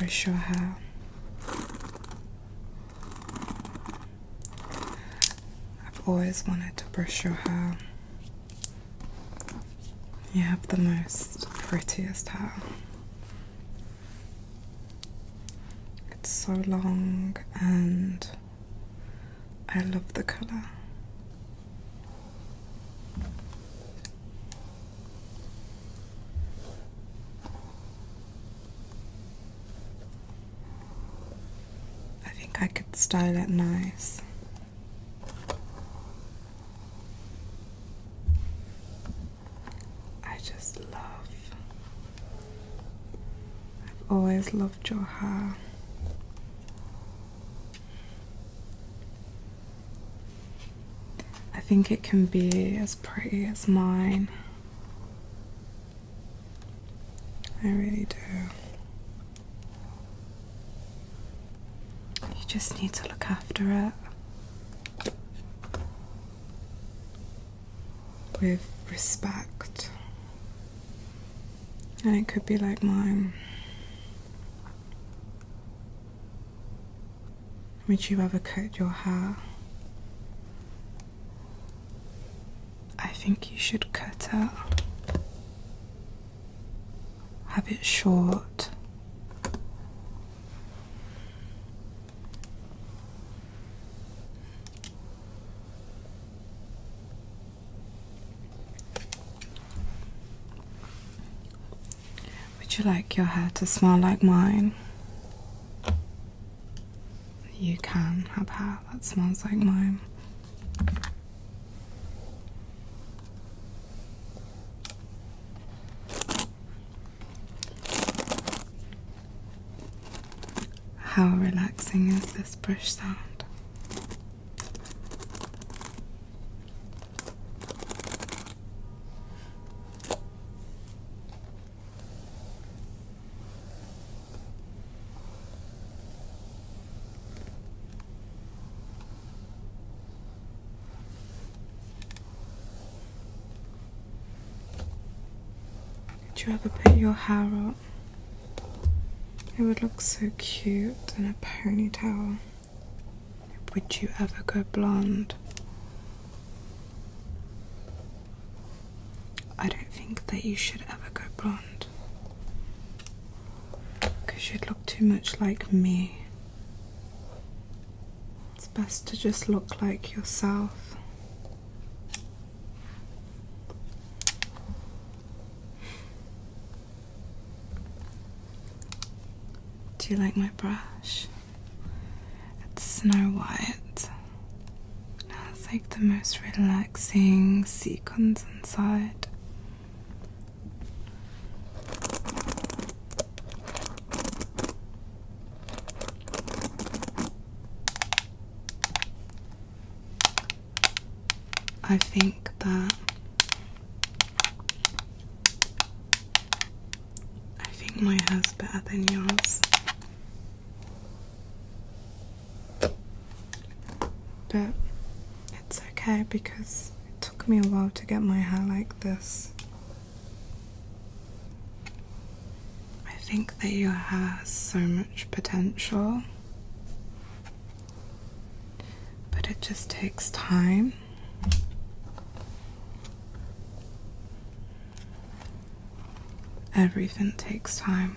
brush your hair. I've always wanted to brush your hair. You have the most prettiest hair. It's so long and I love the colour. I think I could style it nice. I just love. I've always loved your hair. I think it can be as pretty as mine. I really do. You just need to look after it with respect. And it could be like mine. Would you ever cut your hair? I think you should cut it. Have it short. Would you like your hair to smell like mine? You can have hair that smells like mine. How relaxing is this brush sound? Would you ever put your hair up? It would look so cute in a ponytail. Would you ever go blonde? I don't think that you should ever go blonde, because you'd look too much like me. It's best to just look like yourself. Do you like my brush? It's Snow White. It has like the most relaxing sequins inside. I think my hair's better than yours. But it's okay because it took me a while to get my hair like this. I think that your hair has so much potential, but it just takes time. Everything takes time.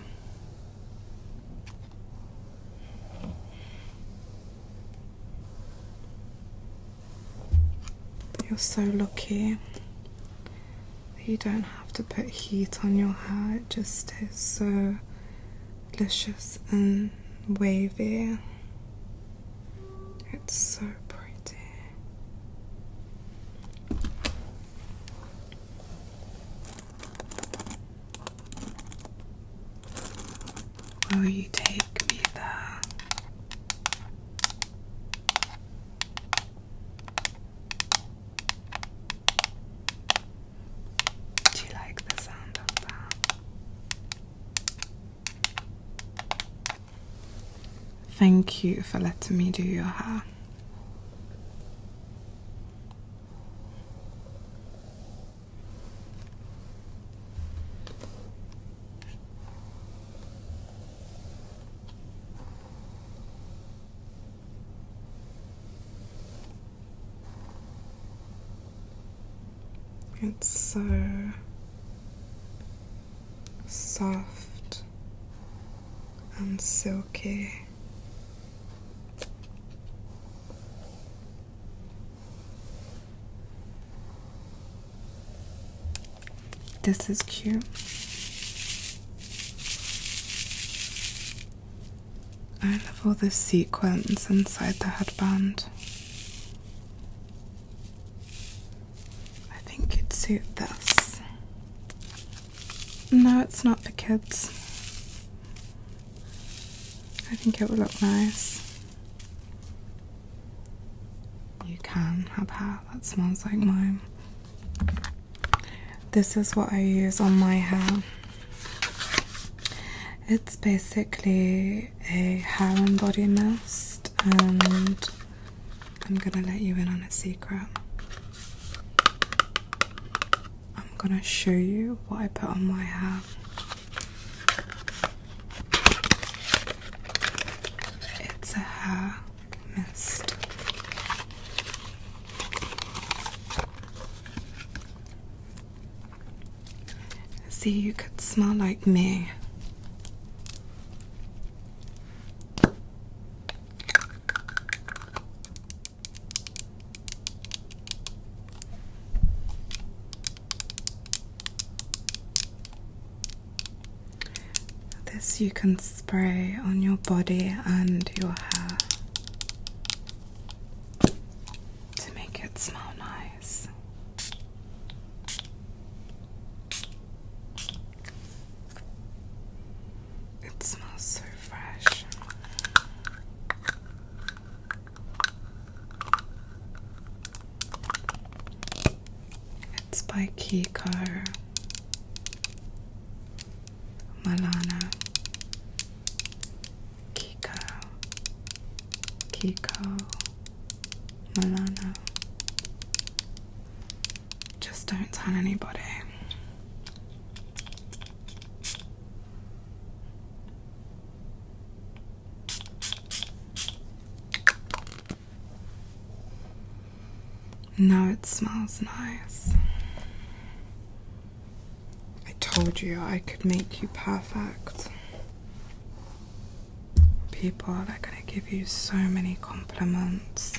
You're so lucky that you don't have to put heat on your hair. It just is so luscious and wavy. It's so pretty. Will you take me there? Do you like the sound of that? Thank you for letting me do your hair. It's so soft and silky. This is cute. I love all the sequins inside the headband. I think you'd suit this. No, it's not for kids. I think it would look nice. You can have hair that smells like mine. This is what I use on my hair. It's basically a hair and body mist, and I'm gonna let you in on a secret. I'm gonna show you what I put on my hair. It's a hair mist. See, you could smell like me. This you can spray on your body and your hair to make it smell nice. It smells so fresh. It's by Kiko Milano. Kiko Milano. Just don't tell anybody. No, it smells nice. I told you I could make you perfect. People are gonna give you so many compliments.